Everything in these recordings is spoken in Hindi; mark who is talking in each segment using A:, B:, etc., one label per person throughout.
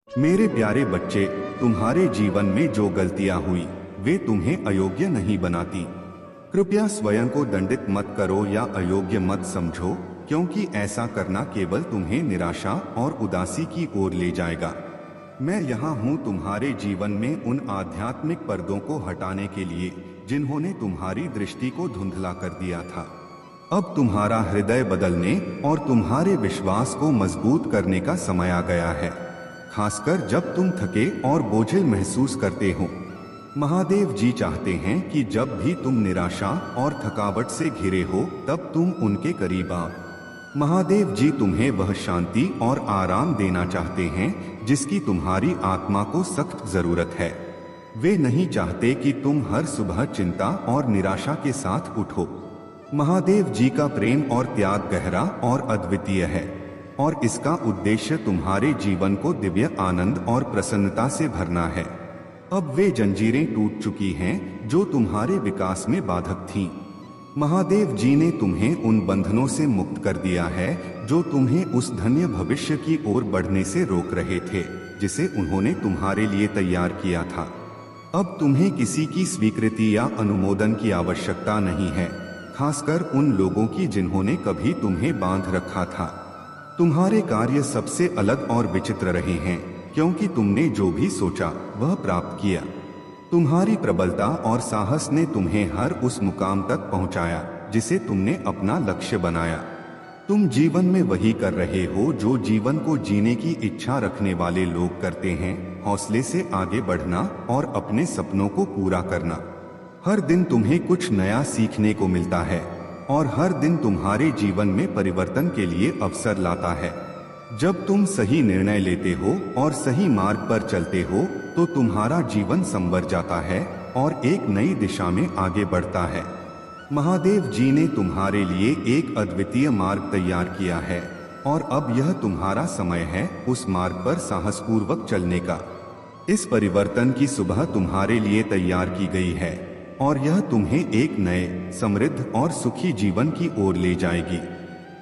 A: मेरे प्यारे बच्चे, तुम्हारे जीवन में जो गलतियां हुई वे तुम्हें अयोग्य नहीं बनाती। कृपया स्वयं को दंडित मत करो या अयोग्य मत समझो, क्योंकि ऐसा करना केवल तुम्हें निराशा और उदासी की ओर ले जाएगा। मैं यहाँ हूँ तुम्हारे जीवन में उन आध्यात्मिक पर्दों को हटाने के लिए जिन्होंने तुम्हारी दृष्टि को धुंधला कर दिया था। अब तुम्हारा हृदय बदलने और तुम्हारे विश्वास को मजबूत करने का समय आ गया है, खासकर जब तुम थके और बोझिल महसूस करते हो। महादेव जी चाहते हैं कि जब भी तुम निराशा और थकावट से घिरे हो तब तुम उनके करीब आओ। महादेव जी तुम्हें वह शांति और आराम देना चाहते हैं जिसकी तुम्हारी आत्मा को सख्त जरूरत है। वे नहीं चाहते कि तुम हर सुबह चिंता और निराशा के साथ उठो। महादेव जी का प्रेम और त्याग गहरा और अद्वितीय है, और इसका उद्देश्य तुम्हारे जीवन को दिव्य आनंद और प्रसन्नता से भरना है। अब वे जंजीरें टूट चुकी हैं जो तुम्हारे विकास में बाधक थीं। महादेव जी ने तुम्हें उन बंधनों से मुक्त कर दिया है जो तुम्हें उस धन्य भविष्य की ओर बढ़ने से रोक रहे थे जिसे उन्होंने तुम्हारे लिए तैयार किया था। अब तुम्हें किसी की स्वीकृति या अनुमोदन की आवश्यकता नहीं है, खासकर उन लोगों की जिन्होंने कभी तुम्हें बांध रखा था। तुम्हारे कार्य सबसे अलग और विचित्र रहे हैं, क्योंकि तुमने जो भी सोचा वह प्राप्त किया। तुम्हारी प्रबलता और साहस ने तुम्हें हर उस मुकाम तक पहुंचाया जिसे तुमने अपना लक्ष्य बनाया। तुम जीवन में वही कर रहे हो जो जीवन को जीने की इच्छा रखने वाले लोग करते हैं, हौसले से आगे बढ़ना और अपने सपनों को पूरा करना। हर दिन तुम्हें कुछ नया सीखने को मिलता है और हर दिन तुम्हारे जीवन में परिवर्तन के लिए अवसर लाता है। जब तुम सही निर्णय लेते हो और सही मार्ग पर चलते हो तो तुम्हारा जीवन संवर जाता है और एक नई दिशा में आगे बढ़ता है। महादेव जी ने तुम्हारे लिए एक अद्वितीय मार्ग तैयार किया है और अब यह तुम्हारा समय है उस मार्ग पर साहसपूर्वक चलने का। इस परिवर्तन की सुबह तुम्हारे लिए तैयार की गई है और यह तुम्हें एक नए, समृद्ध और सुखी जीवन की ओर ले जाएगी।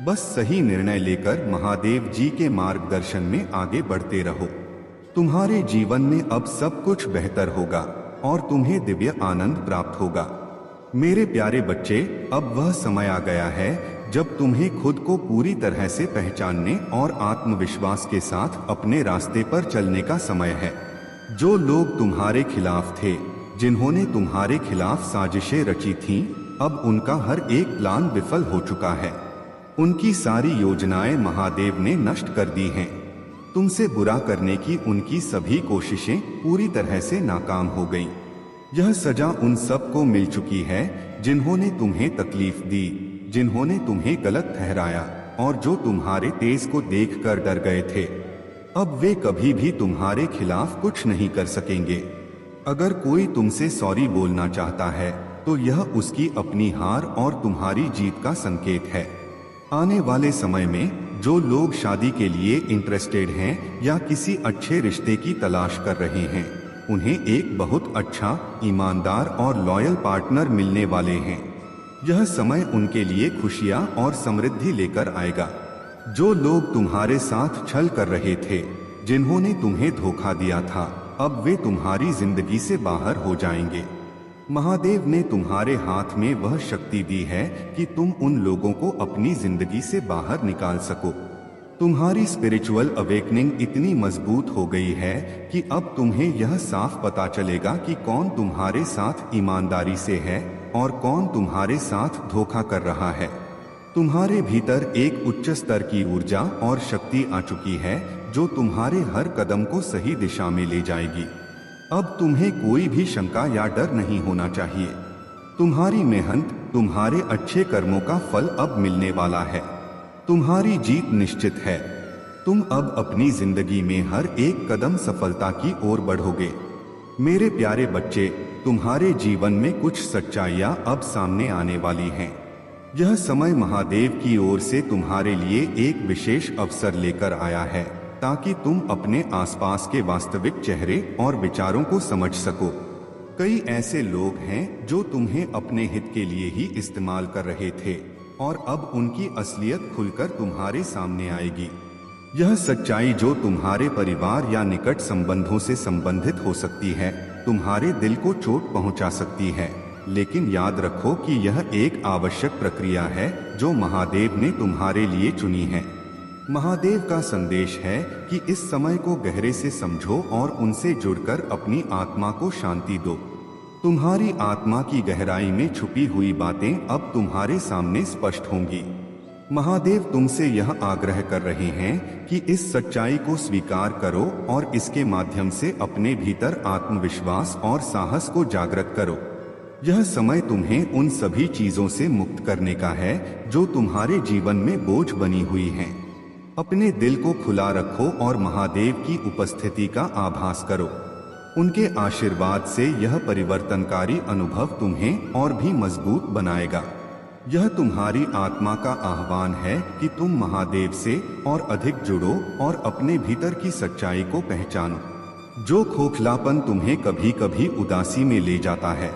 A: बस सही निर्णय लेकर महादेव जी के मार्गदर्शन में आगे बढ़ते रहो। तुम्हारे जीवन में अब सब कुछ बेहतर होगा और तुम्हें दिव्य आनंद प्राप्त होगा। मेरे प्यारे बच्चे, अब वह समय आ गया है जब तुम्हें खुद को पूरी तरह से पहचानने और आत्मविश्वास के साथ अपने रास्ते पर चलने का समय है। जो लोग तुम्हारे खिलाफ थे, जिन्होंने तुम्हारे खिलाफ साजिशें रची थीं, अब उनका हर एक प्लान विफल हो चुका है। उनकी सारी योजनाएं महादेव ने नष्ट कर दी हैं। तुमसे बुरा करने की उनकी सभी कोशिशें पूरी तरह से नाकाम हो गईं। यह सजा उन सब को मिल चुकी है जिन्होंने तुम्हें तकलीफ दी, जिन्होंने तुम्हें गलत ठहराया और जो तुम्हारे तेज को देखकर डर गए थे। अब वे कभी भी तुम्हारे खिलाफ कुछ नहीं कर सकेंगे। अगर कोई तुमसे सॉरी बोलना चाहता है तो यह उसकी अपनी हार और तुम्हारी जीत का संकेत है। आने वाले समय में जो लोग शादी के लिए इंटरेस्टेड हैं या किसी अच्छे रिश्ते की तलाश कर रहे हैं, उन्हें एक बहुत अच्छा, ईमानदार और लॉयल पार्टनर मिलने वाले हैं। यह समय उनके लिए खुशियां और समृद्धि लेकर आएगा। जो लोग तुम्हारे साथ छल कर रहे थे, जिन्होंने तुम्हें धोखा दिया था, अब वे तुम्हारी जिंदगी से बाहर हो जाएंगे। महादेव ने तुम्हारे हाथ में वह शक्ति दी है कि तुम उन लोगों को अपनी जिंदगी से बाहर निकाल सको। तुम्हारी स्पिरिचुअल अवेकनिंग इतनी मजबूत हो गई है कि अब तुम्हें यह साफ पता चलेगा कि कौन तुम्हारे साथ ईमानदारी से है और कौन तुम्हारे साथ धोखा कर रहा है। तुम्हारे भीतर एक उच्च स्तर की ऊर्जा और शक्ति आ चुकी है जो तुम्हारे हर कदम को सही दिशा में ले जाएगी। अब तुम्हें कोई भी शंका या डर नहीं होना चाहिए। तुम्हारी मेहनत, तुम्हारे अच्छे कर्मों का फल अब मिलने वाला है। तुम्हारी जीत निश्चित है। तुम अब अपनी जिंदगी में हर एक कदम सफलता की ओर बढ़ोगे। मेरे प्यारे बच्चे, तुम्हारे जीवन में कुछ सच्चाइयां अब सामने आने वाली हैं। यह समय महादेव की ओर से तुम्हारे लिए एक विशेष अवसर लेकर आया है ताकि तुम अपने आसपास के वास्तविक चेहरे और विचारों को समझ सको। कई ऐसे लोग हैं जो तुम्हें अपने हित के लिए ही इस्तेमाल कर रहे थे और अब उनकी असलियत खुलकर तुम्हारे सामने आएगी। यह सच्चाई जो तुम्हारे परिवार या निकट संबंधों से संबंधित हो सकती है, तुम्हारे दिल को चोट पहुंचा सकती है, लेकिन याद रखो कि यह एक आवश्यक प्रक्रिया है जो महादेव ने तुम्हारे लिए चुनी है। महादेव का संदेश है कि इस समय को गहरे से समझो और उनसे जुड़कर अपनी आत्मा को शांति दो। तुम्हारी आत्मा की गहराई में छुपी हुई बातें अब तुम्हारे सामने स्पष्ट होंगी। महादेव तुमसे यह आग्रह कर रहे हैं कि इस सच्चाई को स्वीकार करो और इसके माध्यम से अपने भीतर आत्मविश्वास और साहस को जागृत करो। यह समय तुम्हें उन सभी चीजों से मुक्त करने का है जो तुम्हारे जीवन में बोझ बनी हुई हैं। अपने दिल को खुला रखो और महादेव की उपस्थिति का आभास करो। उनके आशीर्वाद से यह परिवर्तनकारी अनुभव तुम्हें और भी मजबूत बनाएगा। यह तुम्हारी आत्मा का आह्वान है कि तुम महादेव से और अधिक जुड़ो और अपने भीतर की सच्चाई को पहचानो। जो खोखलापन तुम्हें कभी कभी उदासी में ले जाता है,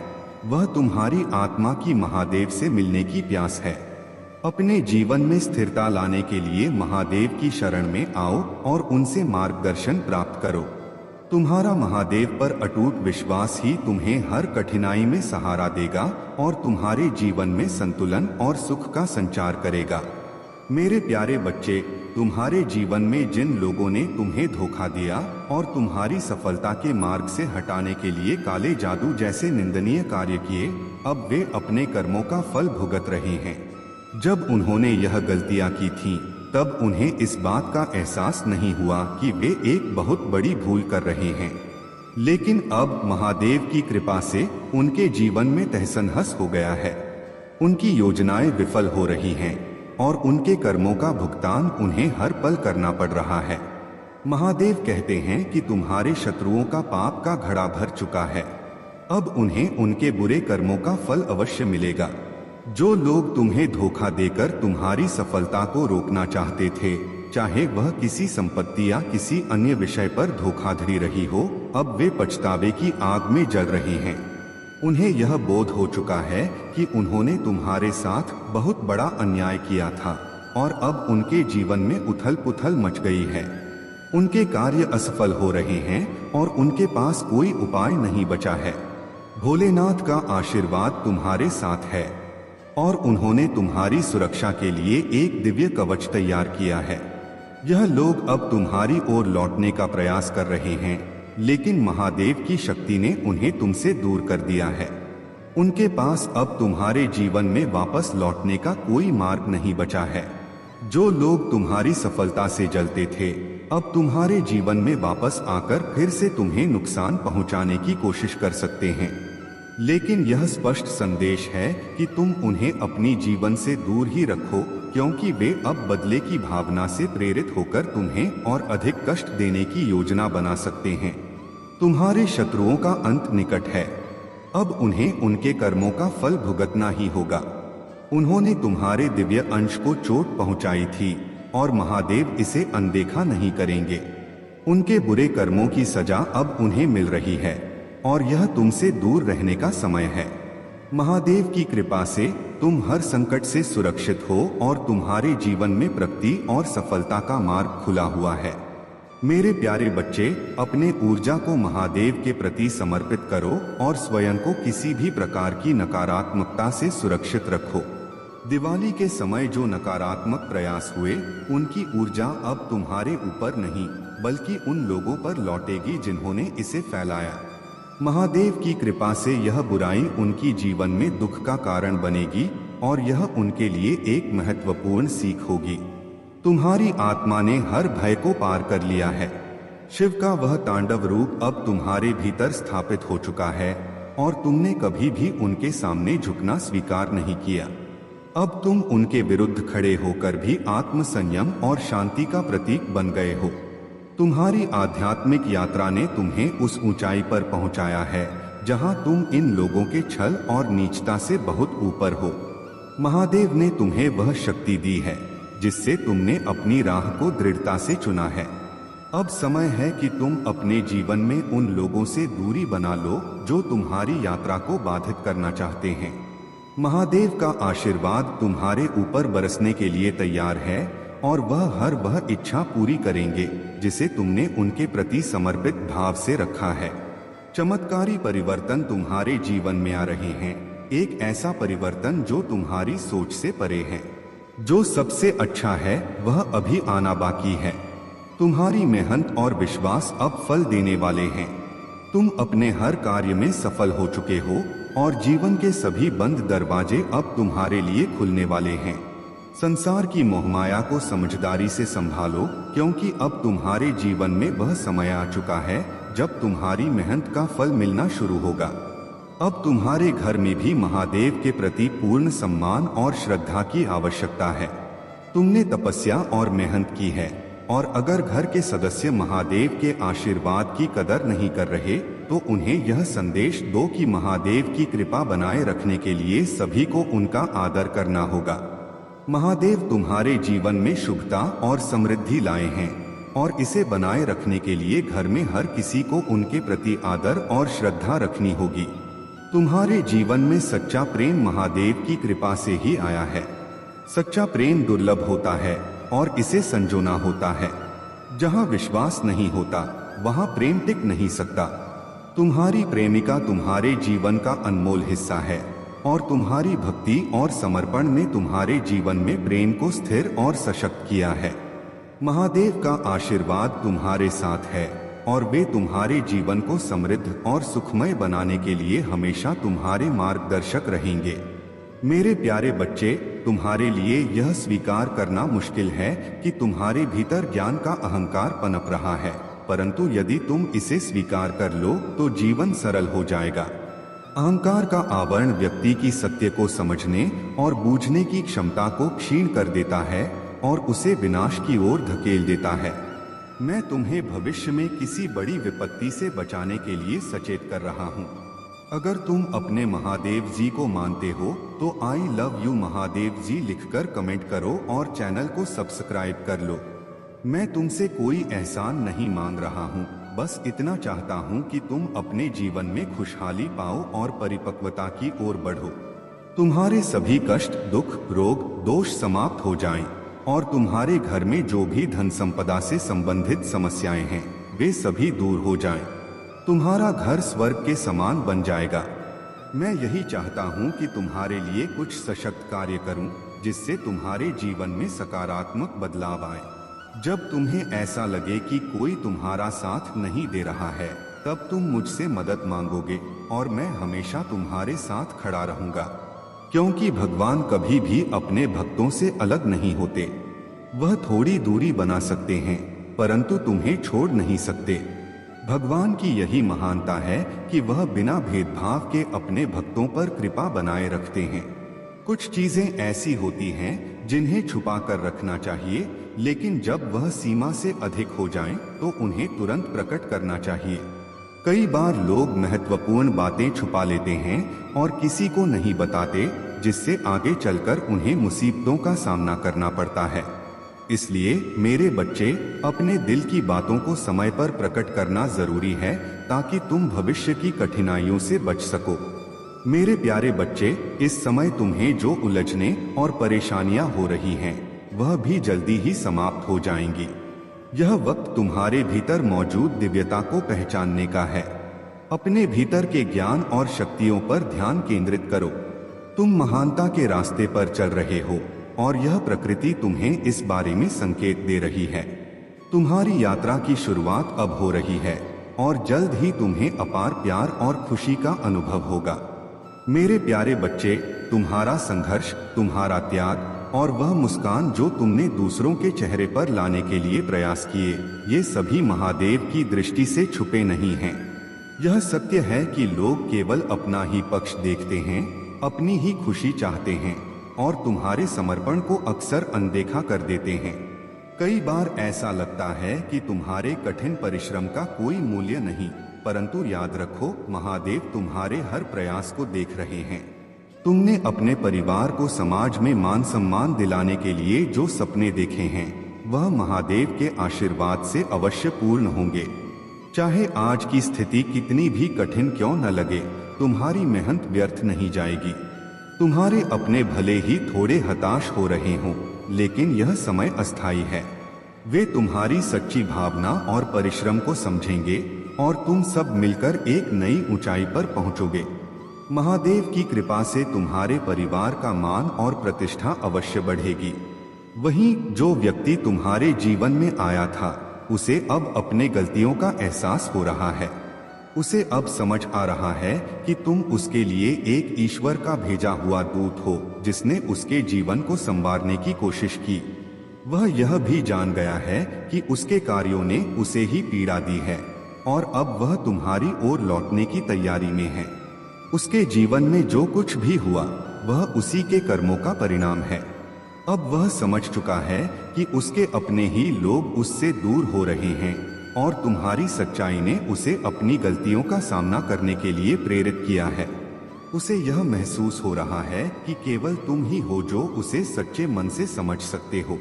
A: वह तुम्हारी आत्मा की महादेव से मिलने की प्यास है। अपने जीवन में स्थिरता लाने के लिए महादेव की शरण में आओ और उनसे मार्गदर्शन प्राप्त करो। तुम्हारा महादेव पर अटूट विश्वास ही तुम्हें हर कठिनाई में सहारा देगा और तुम्हारे जीवन में संतुलन और सुख का संचार करेगा। मेरे प्यारे बच्चे, तुम्हारे जीवन में जिन लोगों ने तुम्हें धोखा दिया और तुम्हारी सफलता के मार्ग से हटाने के लिए काले जादू जैसे निंदनीय कार्य किए, अब वे अपने कर्मों का फल भुगत रहे हैं। जब उन्होंने यह गलतियां की थीं, तब उन्हें इस बात का एहसास नहीं हुआ कि वे एक बहुत बड़ी भूल कर रहे हैं। लेकिन अब महादेव की कृपा से उनके जीवन में तहस-नहस हो गया है। उनकी योजनाएं विफल हो रही हैं और उनके कर्मों का भुगतान उन्हें हर पल करना पड़ रहा है। महादेव कहते हैं कि तुम्हारे शत्रुओं का पाप का घड़ा भर चुका है। अब उन्हें उनके बुरे कर्मों का फल अवश्य मिलेगा। जो लोग तुम्हें धोखा देकर तुम्हारी सफलता को रोकना चाहते थे, चाहे वह किसी संपत्ति या किसी अन्य विषय पर धोखाधड़ी रही हो, अब वे पछतावे की आग में जल रहे हैं। उन्हें यह बोध हो चुका है कि उन्होंने तुम्हारे साथ बहुत बड़ा अन्याय किया था और अब उनके जीवन में उथल-पुथल मच गई है। उनके कार्य असफल हो रहे हैं और उनके पास कोई उपाय नहीं बचा है। भोलेनाथ का आशीर्वाद तुम्हारे साथ है और उन्होंने तुम्हारी सुरक्षा के लिए एक दिव्य कवच तैयार किया है। यह लोग अब तुम्हारी ओर लौटने का प्रयास कर रहे हैं, लेकिन महादेव की शक्ति ने उन्हें तुमसे दूर कर दिया है। उनके पास अब तुम्हारे जीवन में वापस लौटने का कोई मार्ग नहीं बचा है। जो लोग तुम्हारी सफलता से जलते थे, अब तुम्हारे जीवन में वापस आकर फिर से तुम्हें नुकसान पहुंचाने की कोशिश कर सकते हैं। लेकिन यह स्पष्ट संदेश है कि तुम उन्हें अपनी जीवन से दूर ही रखो, क्योंकि वे अब बदले की भावना से प्रेरित होकर तुम्हें और अधिक कष्ट देने की योजना बना सकते हैं। तुम्हारे शत्रुओं का अंत निकट है। अब उन्हें उनके कर्मों का फल भुगतना ही होगा। उन्होंने तुम्हारे दिव्य अंश को चोट पहुंचाई थी और महादेव इसे अनदेखा नहीं करेंगे। उनके बुरे कर्मों की सजा अब उन्हें मिल रही है और यह तुमसे दूर रहने का समय है। महादेव की कृपा से तुम हर संकट से सुरक्षित हो और तुम्हारे जीवन में प्रगति और सफलता का मार्ग खुला हुआ है। मेरे प्यारे बच्चे, अपने ऊर्जा को महादेव के प्रति समर्पित करो और स्वयं को किसी भी प्रकार की नकारात्मकता से सुरक्षित रखो। दिवाली के समय जो नकारात्मक प्रयास हुए, उनकी ऊर्जा अब तुम्हारे ऊपर नहीं बल्कि उन लोगों पर लौटेगी जिन्होंने इसे फैलाया। महादेव की कृपा से यह बुराई उनकी जीवन में दुख का कारण बनेगी और यह उनके लिए एक महत्वपूर्ण सीख होगी। तुम्हारी आत्मा ने हर भय को पार कर लिया है। शिव का वह तांडव रूप अब तुम्हारे भीतर स्थापित हो चुका है और तुमने कभी भी उनके सामने झुकना स्वीकार नहीं किया। अब तुम उनके विरुद्ध खड़े होकर भी आत्म संयम और शांति का प्रतीक बन गए हो। तुम्हारी आध्यात्मिक यात्रा ने तुम्हें उस ऊंचाई पर पहुंचाया है जहां तुम इन लोगों के छल और नीचता से बहुत ऊपर हो। महादेव ने तुम्हें वह शक्ति दी है जिससे तुमने अपनी राह को दृढ़ता से चुना है। अब समय है कि तुम अपने जीवन में उन लोगों से दूरी बना लो जो तुम्हारी यात्रा को बाधित करना चाहते हैं। महादेव का आशीर्वाद तुम्हारे ऊपर बरसने के लिए तैयार है, और वह हर वह इच्छा पूरी करेंगे जिसे तुमने उनके प्रति समर्पित भाव से रखा है। चमत्कारी परिवर्तन तुम्हारे जीवन में आ रहे हैं, एक ऐसा परिवर्तन जो तुम्हारी सोच से परे है। जो सबसे अच्छा है वह अभी आना बाकी है। तुम्हारी मेहनत और विश्वास अब फल देने वाले हैं। तुम अपने हर कार्य में सफल हो चुके हो और जीवन के सभी बंद दरवाजे अब तुम्हारे लिए खुलने वाले हैं। संसार की मोहमाया को समझदारी से संभालो, क्योंकि अब तुम्हारे जीवन में वह समय आ चुका है जब तुम्हारी मेहनत का फल मिलना शुरू होगा। अब तुम्हारे घर में भी महादेव के प्रति पूर्ण सम्मान और श्रद्धा की आवश्यकता है। तुमने तपस्या और मेहनत की है, और अगर घर के सदस्य महादेव के आशीर्वाद की कदर नहीं कर रहे तो उन्हें यह संदेश दो कि महादेव की कृपा बनाए रखने के लिए सभी को उनका आदर करना होगा। महादेव तुम्हारे जीवन में शुभता और समृद्धि लाए हैं, और इसे बनाए रखने के लिए घर में हर किसी को उनके प्रति आदर और श्रद्धा रखनी होगी। तुम्हारे जीवन में सच्चा प्रेम महादेव की कृपा से ही आया है। सच्चा प्रेम दुर्लभ होता है और इसे संजोना होता है। जहाँ विश्वास नहीं होता वहाँ प्रेम टिक नहीं सकता। तुम्हारी प्रेमिका तुम्हारे जीवन का अनमोल हिस्सा है, और तुम्हारी भक्ति और समर्पण ने तुम्हारे जीवन में प्रेम को स्थिर और सशक्त किया है। महादेव का आशीर्वाद तुम्हारे साथ है, और वे तुम्हारे जीवन को समृद्ध और सुखमय बनाने के लिए हमेशा तुम्हारे मार्गदर्शक रहेंगे। मेरे प्यारे बच्चे, तुम्हारे लिए यह स्वीकार करना मुश्किल है कि तुम्हारे भीतर ज्ञान का अहंकार पनप रहा है, परंतु यदि तुम इसे स्वीकार कर लो तो जीवन सरल हो जाएगा। अहंकार का आवरण व्यक्ति की सत्य को समझने और बूझने की क्षमता को क्षीण कर देता है और उसे विनाश की ओर धकेल देता है। मैं तुम्हें भविष्य में किसी बड़ी विपत्ति से बचाने के लिए सचेत कर रहा हूँ। अगर तुम अपने महादेव जी को मानते हो तो आई लव यू महादेव जी लिखकर कमेंट करो और चैनल को सब्सक्राइब कर लो। मैं तुमसे कोई एहसान नहीं मांग रहा हूँ, बस इतना चाहता हूँ कि तुम अपने जीवन में खुशहाली पाओ और परिपक्वता की ओर बढ़ो। तुम्हारे सभी कष्ट, दुख, रोग, दोष समाप्त हो जाएं, और तुम्हारे घर में जो भी धन संपदा से संबंधित समस्याएं हैं वे सभी दूर हो जाएं। तुम्हारा घर स्वर्ग के समान बन जाएगा। मैं यही चाहता हूँ कि तुम्हारे लिए कुछ सशक्त कार्य करूँ जिससे तुम्हारे जीवन में सकारात्मक बदलाव आए। जब तुम्हें ऐसा लगे कि कोई तुम्हारा साथ नहीं दे रहा है तब तुम मुझसे मदद मांगोगे और मैं हमेशा तुम्हारे साथ खड़ा रहूंगा, क्योंकि भगवान कभी भी अपने भक्तों से अलग नहीं होते। वह थोड़ी दूरी बना सकते हैं परंतु तुम्हें छोड़ नहीं सकते। भगवान की यही महानता है कि वह बिना भेदभाव के अपने भक्तों पर कृपा बनाए रखते हैं। कुछ चीजें ऐसी होती हैं जिन्हें छुपा कर रखना चाहिए, लेकिन जब वह सीमा से अधिक हो जाएं, तो उन्हें तुरंत प्रकट करना चाहिए। कई बार लोग महत्वपूर्ण बातें छुपा लेते हैं और किसी को नहीं बताते, जिससे आगे चलकर उन्हें मुसीबतों का सामना करना पड़ता है। इसलिए मेरे बच्चे, अपने दिल की बातों को समय पर प्रकट करना जरूरी है ताकि तुम भविष्य की कठिनाइयों से बच सको। मेरे प्यारे बच्चे, इस समय तुम्हें जो उलझने और परेशानियां हो रही हैं, वह भी जल्दी ही समाप्त हो जाएंगी। यह वक्त तुम्हारे भीतर मौजूद दिव्यता को पहचानने का है। अपने भीतर के ज्ञान और शक्तियों पर ध्यान केंद्रित करो। तुम महानता के रास्ते पर चल रहे हो और यह प्रकृति तुम्हें इस बारे में संकेत दे रही है। तुम्हारी यात्रा की शुरुआत अब हो रही है और जल्द ही तुम्हें अपार प्यार और खुशी का अनुभव होगा। मेरे प्यारे बच्चे, तुम्हारा संघर्ष, तुम्हारा त्याग और वह मुस्कान जो तुमने दूसरों के चेहरे पर लाने के लिए प्रयास किए, ये सभी महादेव की दृष्टि से छुपे नहीं हैं। यह सत्य है कि लोग केवल अपना ही पक्ष देखते हैं, अपनी ही खुशी चाहते हैं और तुम्हारे समर्पण को अक्सर अनदेखा कर देते हैं। कई बार ऐसा लगता है कि तुम्हारे कठिन परिश्रम का कोई मूल्य नहीं, परंतु याद रखो, महादेव तुम्हारे हर प्रयास को देख रहे हैं। तुमने अपने परिवार को समाज में मान सम्मान दिलाने के लिए जो सपने देखे हैं, वह महादेव के आशीर्वाद से अवश्य पूर्ण होंगे। चाहे आज की स्थिति कितनी भी कठिन क्यों न लगे, तुम्हारी मेहनत व्यर्थ नहीं जाएगी। तुम्हारे अपने भले ही थोड़े हताश हो रहे हों, लेकिन यह समय अस्थायी है। वे तुम्हारी सच्ची भावना और परिश्रम को समझेंगे और तुम सब मिलकर एक नई ऊंचाई पर पहुंचोगे। महादेव की कृपा से तुम्हारे परिवार का मान और प्रतिष्ठा अवश्य बढ़ेगी। वहीं जो व्यक्ति तुम्हारे जीवन में आया था, उसे अब अपने गलतियों का एहसास हो रहा है। उसे अब समझ आ रहा है कि तुम उसके लिए एक ईश्वर का भेजा हुआ दूत हो, जिसने उसके जीवन को संवारने की कोशिश की। वह यह भी जान गया है कि उसके कार्यों ने उसे ही पीड़ा दी है और अब वह तुम्हारी ओर लौटने की तैयारी में है। उसके जीवन में जो कुछ भी हुआ, वह उसी के कर्मों का परिणाम है। अब वह समझ चुका है कि उसके अपने ही लोग उससे दूर हो रहे हैं और तुम्हारी सच्चाई ने उसे अपनी गलतियों का सामना करने के लिए प्रेरित किया है। उसे यह महसूस हो रहा है कि केवल तुम ही हो जो उसे सच्चे मन से समझ सकते हो।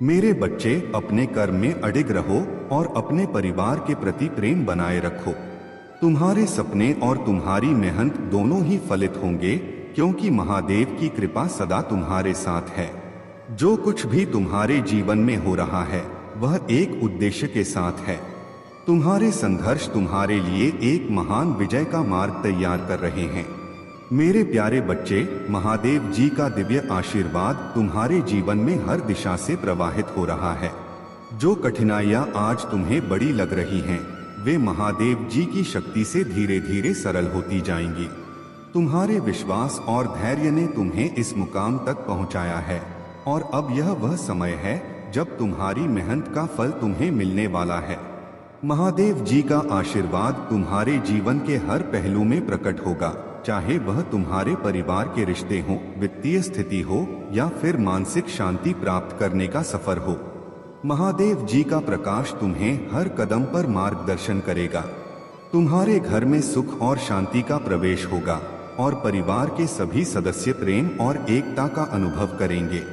A: मेरे बच्चे, अपने कर्म में अडिग रहो और अपने परिवार के प्रति प्रेम बनाए रखो। तुम्हारे सपने और तुम्हारी मेहनत दोनों ही फलित होंगे, क्योंकि महादेव की कृपा सदा तुम्हारे साथ है। जो कुछ भी तुम्हारे जीवन में हो रहा है, वह एक उद्देश्य के साथ है। तुम्हारे संघर्ष तुम्हारे लिए एक महान विजय का मार्ग तैयार कर रहे हैं। मेरे प्यारे बच्चे, महादेव जी का दिव्य आशीर्वाद तुम्हारे जीवन में हर दिशा से प्रवाहित हो रहा है। जो कठिनाइयां आज तुम्हें बड़ी लग रही हैं, वे महादेव जी की शक्ति से धीरे धीरे सरल होती जाएंगी। तुम्हारे विश्वास और धैर्य ने तुम्हें इस मुकाम तक पहुंचाया है और अब यह वह समय है जब तुम्हारी मेहनत का फल तुम्हें मिलने वाला है। महादेव जी का आशीर्वाद तुम्हारे जीवन के हर पहलू में प्रकट होगा, चाहे वह तुम्हारे परिवार के रिश्ते हो, वित्तीय स्थिति हो या फिर मानसिक शांति प्राप्त करने का सफर हो। महादेव जी का प्रकाश तुम्हें हर कदम पर मार्गदर्शन करेगा। तुम्हारे घर में सुख और शांति का प्रवेश होगा और परिवार के सभी सदस्य प्रेम और एकता का अनुभव करेंगे।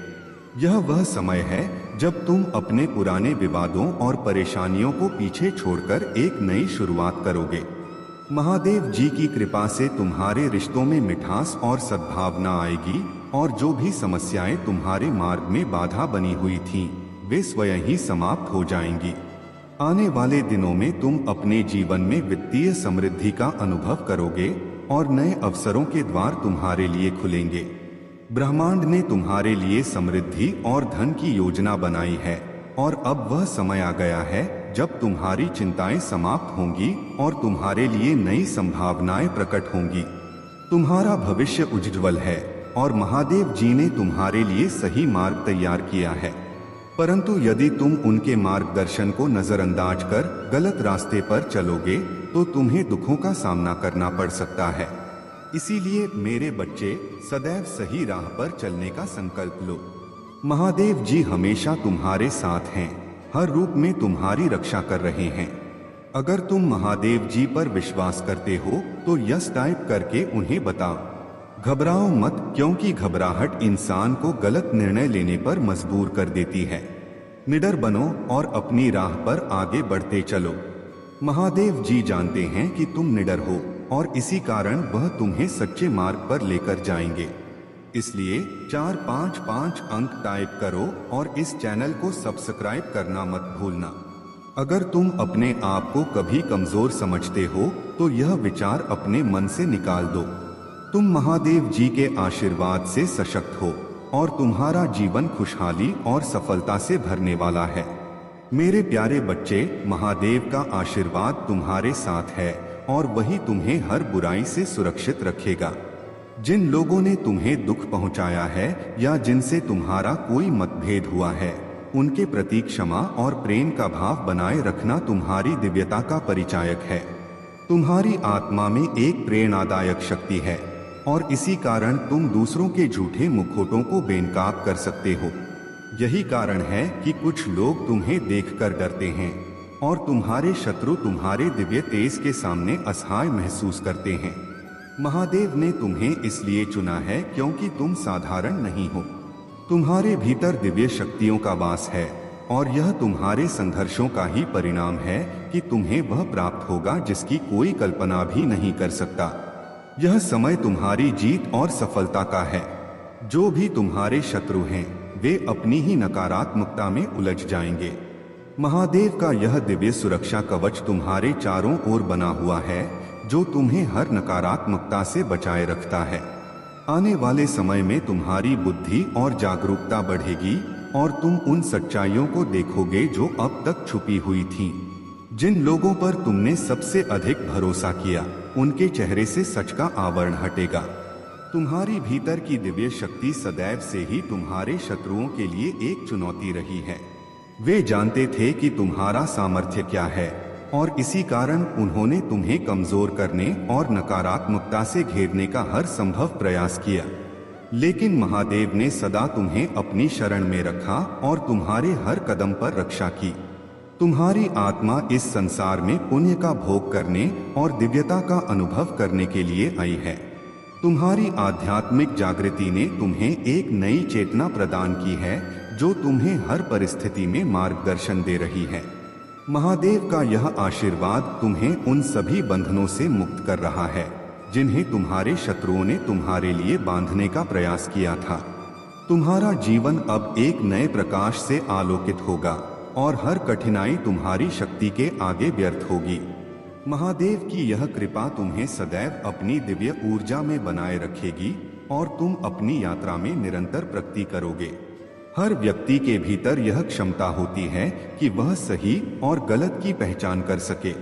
A: यह वह समय है जब तुम अपने पुराने विवादों और परेशानियों को पीछे छोड़कर एक नई शुरुआत करोगे। महादेव जी की कृपा से तुम्हारे रिश्तों में मिठास और सद्भावना आएगी और जो भी समस्याएं तुम्हारे मार्ग में बाधा बनी हुई थीं, वे स्वयं ही समाप्त हो जाएंगी। आने वाले दिनों में तुम अपने जीवन में वित्तीय समृद्धि का अनुभव करोगे और नए अवसरों के द्वार तुम्हारे लिए खुलेंगे। ब्रह्मांड ने तुम्हारे लिए समृद्धि और धन की योजना बनाई है और अब वह समय आ गया है जब तुम्हारी चिंताएं समाप्त होंगी और तुम्हारे लिए नई संभावनाएं प्रकट होंगी। तुम्हारा भविष्य उज्ज्वल है और महादेव जी ने तुम्हारे लिए सही मार्ग तैयार किया है। परंतु यदि तुम उनके मार्गदर्शन को नजरअंदाज कर गलत रास्ते पर चलोगे, तो तुम्हें दुखों का सामना करना पड़ सकता है। इसीलिए मेरे बच्चे, सदैव सही राह पर चलने का संकल्प लो। महादेव जी हमेशा तुम्हारे साथ हैं, हर रूप में तुम्हारी रक्षा कर रहे हैं। अगर तुम महादेव जी पर विश्वास करते हो तो यस टाइप करके उन्हें बताओ। घबराओ मत, क्योंकि घबराहट इंसान को गलत निर्णय लेने पर मजबूर कर देती है। निडर बनो और अपनी राह पर आगे बढ़ते चलो। महादेव जी जानते हैं कि तुम निडर हो और इसी कारण वह तुम्हें सच्चे मार्ग पर लेकर जाएंगे। इसलिए 455 अंक टाइप करो और इस चैनल को सब्सक्राइब करना मत भूलना। अगर तुम अपने आप को कभी कमजोर समझते हो तो यह विचार अपने मन से निकाल दो। तुम महादेव जी के आशीर्वाद से सशक्त हो और तुम्हारा जीवन खुशहाली और सफलता से भरने वाला है। मेरे प्यारे बच्चे, महादेव का आशीर्वाद तुम्हारे साथ है और वही तुम्हें हर बुराई से सुरक्षित रखेगा। जिन लोगों ने तुम्हें दुख पहुंचाया है या जिनसे तुम्हारा कोई मतभेद हुआ है, उनके प्रति क्षमा और प्रेम का भाव बनाए रखना तुम्हारी दिव्यता का परिचायक है। तुम्हारी आत्मा में एक प्रेरणादायक शक्ति है और इसी कारण तुम दूसरों के झूठे मुखौटों को बेनकाब कर सकते हो। यही कारण है कि कुछ लोग तुम्हें देखकर डरते हैं और तुम्हारे शत्रु तुम्हारे दिव्य तेज के सामने असहाय महसूस करते हैं। महादेव ने तुम्हें इसलिए चुना है क्योंकि तुम साधारण नहीं हो। तुम्हारे भीतर दिव्य शक्तियों का वास है और यह तुम्हारे संघर्षों का ही परिणाम है कि तुम्हें वह प्राप्त होगा जिसकी कोई कल्पना भी नहीं कर सकता। यह समय तुम्हारी जीत और सफलता का है। जो भी तुम्हारे शत्रु हैं वे अपनी ही नकारात्मकता में उलझ जाएंगे। महादेव का यह दिव्य सुरक्षा कवच तुम्हारे चारों ओर बना हुआ है, जो तुम्हें हर नकारात्मकता से बचाए रखता है। आने वाले समय में तुम्हारी बुद्धि और जागरूकता बढ़ेगी और तुम उन सच्चाइयों को देखोगे जो अब तक छुपी हुई थीं। जिन लोगों पर तुमने सबसे अधिक भरोसा किया, उनके चेहरे से सच का आवरण हटेगा। तुम्हारी भीतर की दिव्य शक्ति सदैव से ही तुम्हारे शत्रुओं के लिए एक चुनौती रही है। वे जानते थे कि तुम्हारा सामर्थ्य क्या है और इसी कारण उन्होंने तुम्हें कमजोर करने और नकारात्मकता से घेरने का हर संभव प्रयास किया। लेकिन महादेव ने सदा तुम्हें अपनी शरण में रखा और तुम्हारे हर कदम पर रक्षा की। तुम्हारी आत्मा इस संसार में पुण्य का भोग करने और दिव्यता का अनुभव करने के लिए आई है। तुम्हारी आध्यात्मिक जागृति ने तुम्हें एक नई चेतना प्रदान की है, जो तुम्हें हर परिस्थिति में मार्गदर्शन दे रही है। महादेव का यह आशीर्वाद तुम्हें उन सभी बंधनों से मुक्त कर रहा है, जिन्हें तुम्हारे शत्रुओं ने तुम्हारे लिए बांधने का प्रयास किया था। तुम्हारा जीवन अब एक नए प्रकाश से आलोकित होगा और हर कठिनाई तुम्हारी शक्ति के आगे व्यर्थ होगी। महादेव की यह कृपा तुम्हें सदैव अपनी दिव्य ऊर्जा में बनाए रखेगी और तुम अपनी यात्रा में निरंतर प्रगति करोगे। हर व्यक्ति के भीतर यह क्षमता होती है कि वह सही और गलत की पहचान कर सके।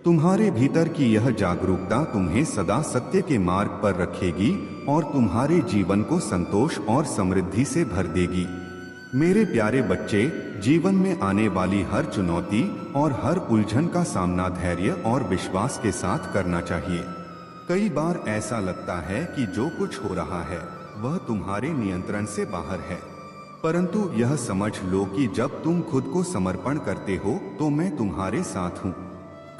A: तुम्हारे भीतर की यह जागरूकता तुम्हें सदा सत्य के मार्ग पर रखेगी और तुम्हारे जीवन को संतोष और समृद्धि से भर देगी। मेरे प्यारे बच्चे, जीवन में आने वाली हर चुनौती और हर उलझन का सामना धैर्य और विश्वास के साथ करना चाहिए। कई बार ऐसा लगता है कि जो कुछ हो रहा है वह तुम्हारे नियंत्रण से बाहर है, परंतु यह समझ लो कि जब तुम खुद को समर्पण करते हो तो मैं तुम्हारे साथ हूँ।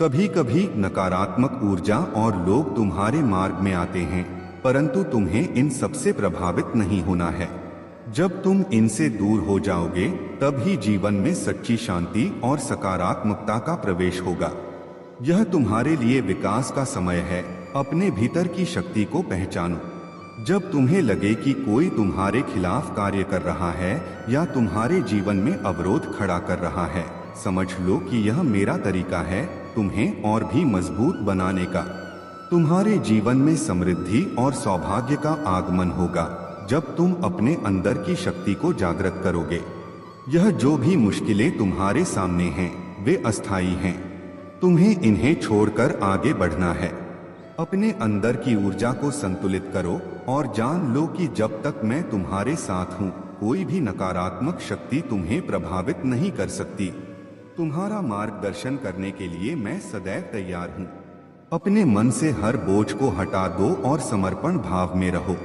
A: कभी कभी नकारात्मक ऊर्जा और लोग तुम्हारे मार्ग में आते हैं, परंतु तुम्हें इन सबसे प्रभावित नहीं होना है। जब तुम इनसे दूर हो जाओगे तब ही जीवन में सच्ची शांति और सकारात्मकता का प्रवेश होगा। यह तुम्हारे लिए विकास का समय है। अपने भीतर की शक्ति को पहचानो। जब तुम्हें लगे कि कोई तुम्हारे खिलाफ कार्य कर रहा है या तुम्हारे जीवन में अवरोध खड़ा कर रहा है, समझ लो कि यह मेरा तरीका है तुम्हें और भी मजबूत बनाने का। तुम्हारे जीवन में समृद्धि और सौभाग्य का आगमन होगा जब तुम अपने अंदर की शक्ति को जागृत करोगे। यह जो भी मुश्किलें तुम्हारे सामने हैं वे अस्थायी हैं। तुम्हें इन्हें छोड़कर आगे बढ़ना है। अपने अंदर की ऊर्जा को संतुलित करो और जान लो कि जब तक मैं तुम्हारे साथ हूँ कोई भी नकारात्मक शक्ति तुम्हें प्रभावित नहीं कर सकती। तुम्हारा मार्गदर्शन करने के लिए मैं सदैव तैयार हूँ। अपने मन से हर बोझ को हटा दो और समर्पण भाव में रहो।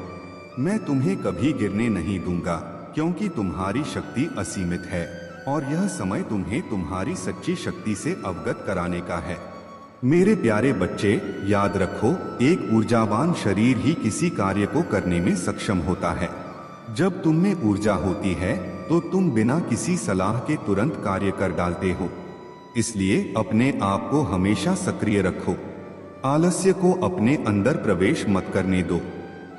A: मैं तुम्हें कभी गिरने नहीं दूंगा, क्योंकि तुम्हारी शक्ति असीमित है और यह समय तुम्हें तुम्हारी सच्ची शक्ति से अवगत कराने का है। मेरे प्यारे बच्चे, याद रखो, एक ऊर्जावान शरीर ही किसी कार्य को करने में सक्षम होता है। जब तुम में ऊर्जा होती है तो तुम बिना किसी सलाह के तुरंत कार्य कर डालते हो। इसलिए अपने आप को हमेशा सक्रिय रखो। आलस्य को अपने अंदर प्रवेश मत करने दो।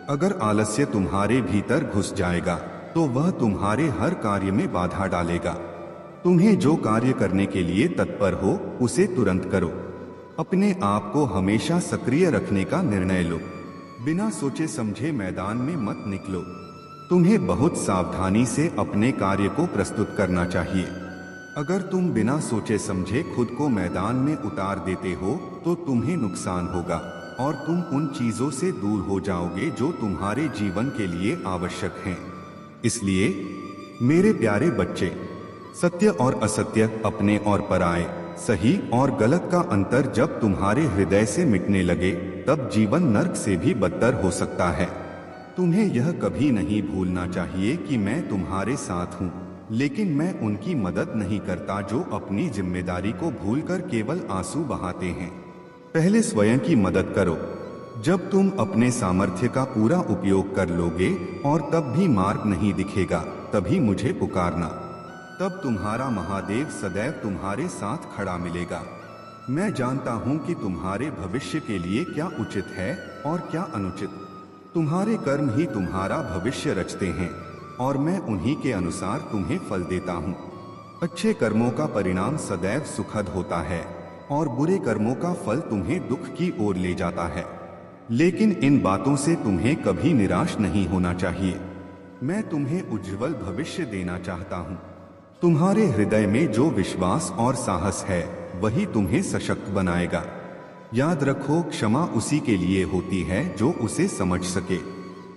A: अगर आलस्य तुम्हारे भीतर घुस जाएगा तो वह तुम्हारे हर कार्य में बाधा डालेगा। तुम्हें जो कार्य करने के लिए तत्पर हो उसे तुरंत करो। अपने आप को हमेशा सक्रिय रखने का निर्णय लो। बिना सोचे समझे मैदान में मत निकलो। तुम्हें बहुत सावधानी से अपने कार्य को प्रस्तुत करना चाहिए। अगर तुम बिना सोचे समझे खुद को मैदान में उतार देते हो तो तुम्हें नुकसान होगा और तुम उन चीजों से दूर हो जाओगे जो तुम्हारे जीवन के लिए आवश्यक हैं। इसलिए मेरे प्यारे बच्चे, सत्य और असत्य, अपने और पराये, सही और गलत का अंतर जब तुम्हारे हृदय से मिटने लगे तब जीवन नर्क से भी बदतर हो सकता है। तुम्हें यह कभी नहीं भूलना चाहिए कि मैं तुम्हारे साथ हूँ, लेकिन मैं उनकी मदद नहीं करता जो अपनी जिम्मेदारी को भूलकर केवल आंसू बहाते हैं। पहले स्वयं की मदद करो। जब तुम अपने सामर्थ्य का पूरा उपयोग कर लोगे और तब भी मार्ग नहीं दिखेगा, तभी मुझे पुकारना। तब तुम्हारा महादेव सदैव तुम्हारे साथ खड़ा मिलेगा। मैं जानता हूँ कि तुम्हारे भविष्य के लिए क्या उचित है और क्या अनुचित। तुम्हारे कर्म ही तुम्हारा भविष्य रचते हैं। और मैं उन्हीं के अनुसार तुम्हें फल देता हूँ। अच्छे कर्मों का परिणाम सदैव सुखद होता है और बुरे कर्मों का फल तुम्हें दुख की ओर ले जाता है। लेकिन इन बातों से तुम्हें कभी निराश नहीं होना चाहिए। मैं तुम्हें उज्जवल भविष्य देना चाहता हूँ। तुम्हारे हृदय में जो विश्वास और साहस है वही तुम्हें सशक्त बनाएगा। याद रखो, क्षमा उसी के लिए होती है जो उसे समझ सके।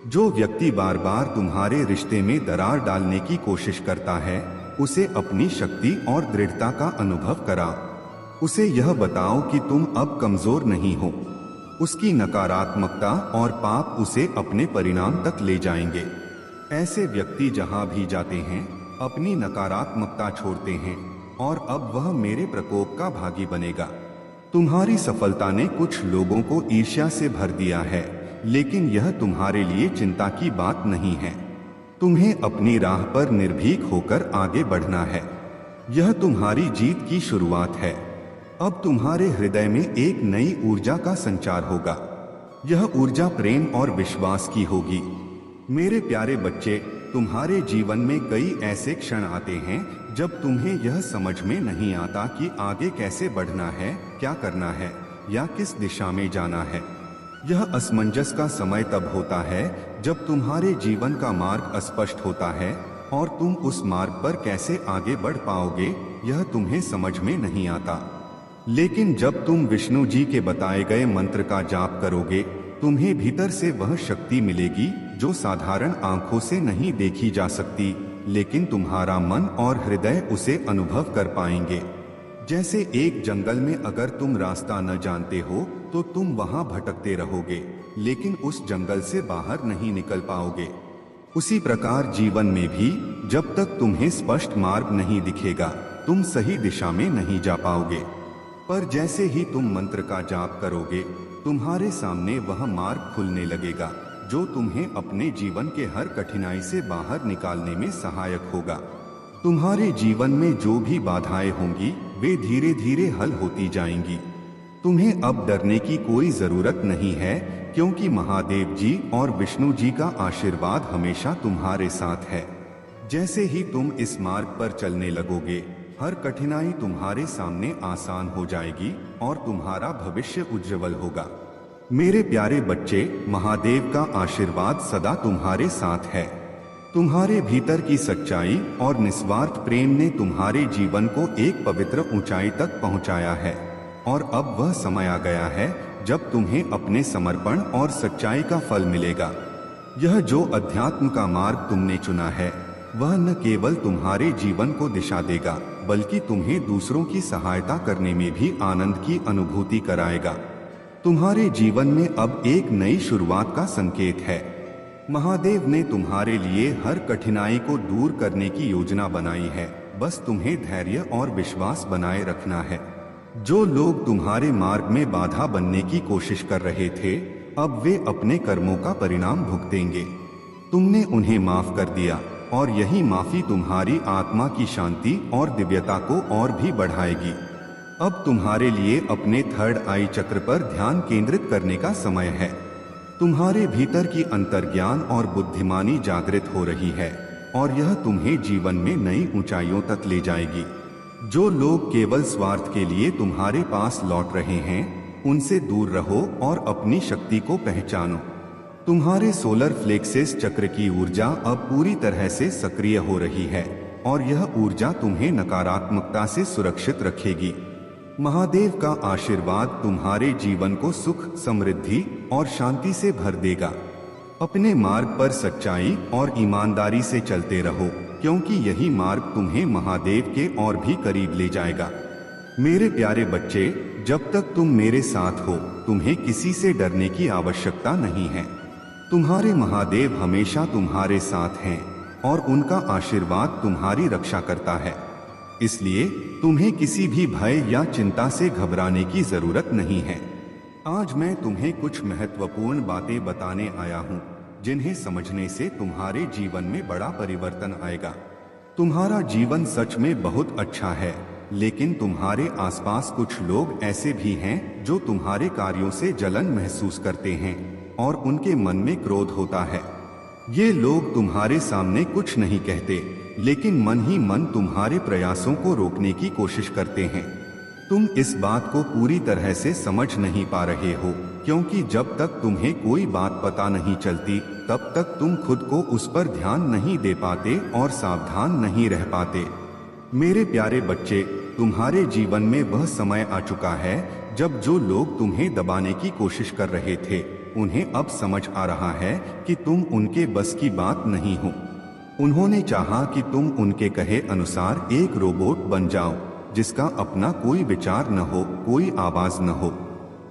A: जो व्यक्ति बार बार तुम्हारे रिश्ते में दरार डालने की कोशिश करता है, उसे अपनी शक्ति और दृढ़ता का अनुभव कराओ। उसे यह बताओ कि तुम अब कमजोर नहीं हो। उसकी नकारात्मकता और पाप उसे अपने परिणाम तक ले जाएंगे। ऐसे व्यक्ति जहां भी जाते हैं अपनी नकारात्मकता छोड़ते हैं और अब वह मेरे प्रकोप का भागी बनेगा। तुम्हारी सफलता ने कुछ लोगों को ईर्ष्या से भर दिया है, लेकिन यह तुम्हारे लिए चिंता की बात नहीं है। तुम्हें अपनी राह पर निर्भीक होकर आगे बढ़ना है। यह तुम्हारी जीत की शुरुआत है। अब तुम्हारे हृदय में एक नई ऊर्जा का संचार होगा। यह ऊर्जा प्रेम और विश्वास की होगी। मेरे प्यारे बच्चे, तुम्हारे जीवन में कई ऐसे क्षण आते हैं जब तुम्हें यह समझ में नहीं आता कि आगे कैसे बढ़ना है, क्या करना है या किस दिशा में जाना है। यह असमंजस का समय तब होता है जब तुम्हारे जीवन का मार्ग अस्पष्ट होता है और तुम उस मार्ग पर कैसे आगे बढ़ पाओगे यह तुम्हें समझ में नहीं आता। लेकिन जब तुम विष्णु जी के बताए गए मंत्र का जाप करोगे, तुम्हें भीतर से वह शक्ति मिलेगी जो साधारण आंखों से नहीं देखी जा सकती, लेकिन तुम्हारा मन और हृदय उसे अनुभव कर पाएंगे। जैसे एक जंगल में अगर तुम रास्ता न जानते हो तो तुम वहां भटकते रहोगे, लेकिन उस जंगल से बाहर नहीं निकल पाओगे। उसी प्रकार जीवन में भी जब तक तुम्हें स्पष्ट मार्ग नहीं दिखेगा, तुम सही दिशा में नहीं जा पाओगे। पर जैसे ही तुम मंत्र का जाप करोगे, तुम्हारे सामने वह मार्ग खुलने लगेगा जो तुम्हें अपने जीवन के हर कठिनाई से बाहर निकालने में सहायक होगा। तुम्हारे जीवन में जो भी बाधाएं होंगी वे धीरे धीरे हल होती जाएंगी। तुम्हें अब डरने की कोई जरूरत नहीं है, क्योंकि महादेव जी और विष्णु जी का आशीर्वाद हमेशा तुम्हारे साथ है। जैसे ही तुम इस मार्ग पर चलने लगोगे, हर कठिनाई तुम्हारे सामने आसान हो जाएगी और तुम्हारा भविष्य उज्जवल होगा। मेरे प्यारे बच्चे, महादेव का आशीर्वाद सदा तुम्हारे साथ है। तुम्हारे भीतर की सच्चाई और निस्वार्थ प्रेम ने तुम्हारे जीवन को एक पवित्र ऊंचाई तक पहुंचाया है और अब वह समय आ गया है जब तुम्हें अपने समर्पण और सच्चाई का फल मिलेगा। यह जो अध्यात्म का मार्ग तुमने चुना है, वह न केवल तुम्हारे जीवन को दिशा देगा, बल्कि तुम्हें दूसरों की सहायता करने में भी आनंद की अनुभूति कराएगा। तुम्हारे जीवन में अब एक नई शुरुआत का संकेत है। महादेव ने तुम्हारे लिए हर कठिनाई को दूर करने की योजना बनाई है। बस तुम्हें धैर्य और विश्वास बनाए रखना है। जो लोग तुम्हारे मार्ग में बाधा बनने की कोशिश कर रहे थे, अब वे अपने कर्मों का परिणाम भुगतेंगे। तुमने उन्हें माफ कर दिया और यही माफी तुम्हारी आत्मा की शांति और दिव्यता को और भी बढ़ाएगी। अब तुम्हारे लिए अपने थर्ड आई चक्र पर ध्यान केंद्रित करने का समय है। तुम्हारे भीतर की अंतर्ज्ञान और बुद्धिमानी जागृत हो रही है और यह तुम्हें जीवन में नई ऊंचाइयों तक ले जाएगी। जो लोग केवल स्वार्थ के लिए तुम्हारे पास लौट रहे हैं, उनसे दूर रहो और अपनी शक्ति को पहचानो। तुम्हारे सोलर फ्लेक्सिस चक्र की ऊर्जा अब पूरी तरह से सक्रिय हो रही है और यह ऊर्जा तुम्हें नकारात्मकता से सुरक्षित रखेगी। महादेव का आशीर्वाद तुम्हारे जीवन को सुख, समृद्धि और शांति से भर देगा। अपने मार्ग पर सच्चाई और ईमानदारी से चलते रहो, क्योंकि यही मार्ग तुम्हें महादेव के और भी करीब ले जाएगा। मेरे प्यारे बच्चे, जब तक तुम मेरे साथ हो, तुम्हें किसी से डरने की आवश्यकता नहीं है। तुम्हारे महादेव हमेशा तुम्हारे साथ हैं और उनका आशीर्वाद तुम्हारी रक्षा करता है। इसलिए तुम्हें किसी भी भय या चिंता से घबराने की जरूरत नहीं है। आज मैं तुम्हें कुछ महत्वपूर्ण बातें बताने आया हूँ, जिन्हें समझने से तुम्हारे जीवन में बड़ा परिवर्तन आएगा। तुम्हारा जीवन सच में बहुत अच्छा है, लेकिन तुम्हारे आसपास कुछ लोग ऐसे भी हैं जो तुम्हारे कार्यों से जलन महसूस करते हैं और उनके मन में क्रोध होता है। ये लोग तुम्हारे सामने कुछ नहीं कहते, लेकिन मन ही मन तुम्हारे प्रयासों को रोकने की कोशिश करते हैं। तुम इस बात को पूरी तरह से समझ नहीं पा रहे हो, क्योंकि जब तक तुम्हें कोई बात पता नहीं चलती तब तक तुम खुद को उस पर ध्यान नहीं दे पाते और सावधान नहीं रह पाते। मेरे प्यारे बच्चे, तुम्हारे जीवन में वह समय आ चुका है जब जो लोग तुम्हें दबाने की कोशिश कर रहे थे, उन्हें अब समझ आ रहा है कि तुम उनके बस की बात नहीं हो। उन्होंने चाहा कि तुम उनके कहे अनुसार एक रोबोट बन जाओ, जिसका अपना कोई विचार न हो, कोई आवाज न हो।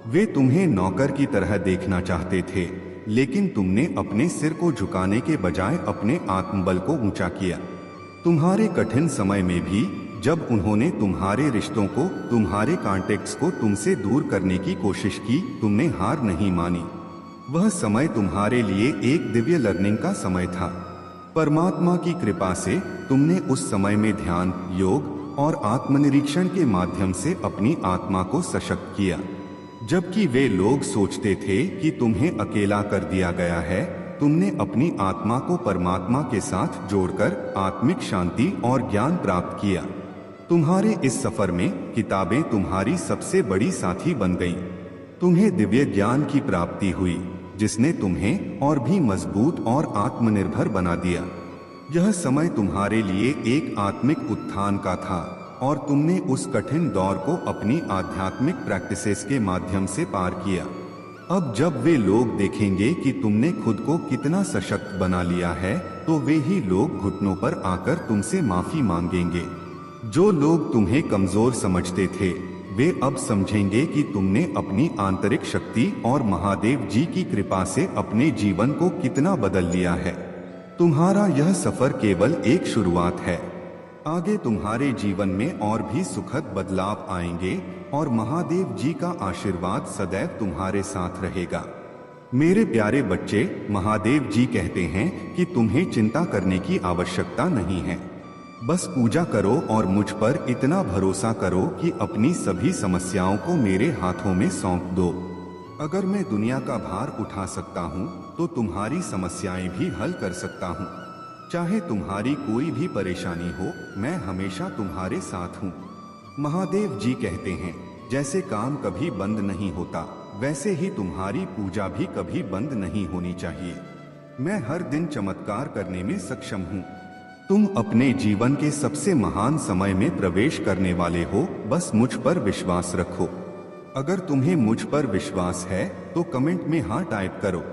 A: वे तुम्हें नौकर की तरह देखना चाहते थे, लेकिन तुमने अपने सिर को झुकाने के बजाय अपने आत्मबल को ऊंचा किया। तुम्हारे कठिन समय में भी जब उन्होंने तुम्हारे रिश्तों को, तुम्हारे कॉन्टेक्ट्स को तुमसे दूर करने की कोशिश की, तुमने हार नहीं मानी। वह समय तुम्हारे लिए एक दिव्य लर्निंग का समय था। परमात्मा की कृपा से तुमने उस समय में ध्यान, योग और आत्मनिरीक्षण के माध्यम से अपनी आत्मा को सशक्त किया। जबकि वे लोग सोचते थे कि तुम्हें अकेला कर दिया गया है, तुमने अपनी आत्मा को परमात्मा के साथ जोड़कर आत्मिक शांति और ज्ञान प्राप्त किया। तुम्हारे इस सफर में किताबें तुम्हारी सबसे बड़ी साथी बन गईं। तुम्हें दिव्य ज्ञान की प्राप्ति हुई, जिसने तुम्हें और भी मजबूत और आत्मनिर्भर बना दिया। यह समय तुम्हारे लिए एक आत्मिक उत्थान का था और तुमने उस कठिन दौर को अपनी आध्यात्मिक प्रैक्टिसेस के माध्यम से पार किया। अब जब वे लोग देखेंगे कि तुमने खुद को कितना सशक्त बना लिया है, तो वे ही लोग घुटनों पर आकर तुमसे माफी मांगेंगे। जो लोग तुम्हें कमजोर समझते थे, वे अब समझेंगे कि तुमने अपनी आंतरिक शक्ति और महादेव जी की कृपा से अपने जीवन को कितना बदल लिया है। तुम्हारा यह सफर केवल एक शुरुआत है। आगे तुम्हारे जीवन में और भी सुखद बदलाव आएंगे और महादेव जी का आशीर्वाद सदैव तुम्हारे साथ रहेगा। मेरे प्यारे बच्चे, महादेव जी कहते हैं कि तुम्हें चिंता करने की आवश्यकता नहीं है। बस पूजा करो और मुझ पर इतना भरोसा करो कि अपनी सभी समस्याओं को मेरे हाथों में सौंप दो। अगर मैं दुनिया का भार उठा सकता हूँ, तो तुम्हारी समस्याएं भी हल कर सकता हूँ। चाहे तुम्हारी कोई भी परेशानी हो, मैं हमेशा तुम्हारे साथ हूँ। महादेव जी कहते हैं, जैसे काम कभी बंद नहीं होता, वैसे ही तुम्हारी पूजा भी कभी बंद नहीं होनी चाहिए। मैं हर दिन चमत्कार करने में सक्षम हूँ। तुम अपने जीवन के सबसे महान समय में प्रवेश करने वाले हो, बस मुझ पर विश्वास रखो। अगर तुम्हें मुझ पर विश्वास है तो कमेंट में हाँ टाइप करो।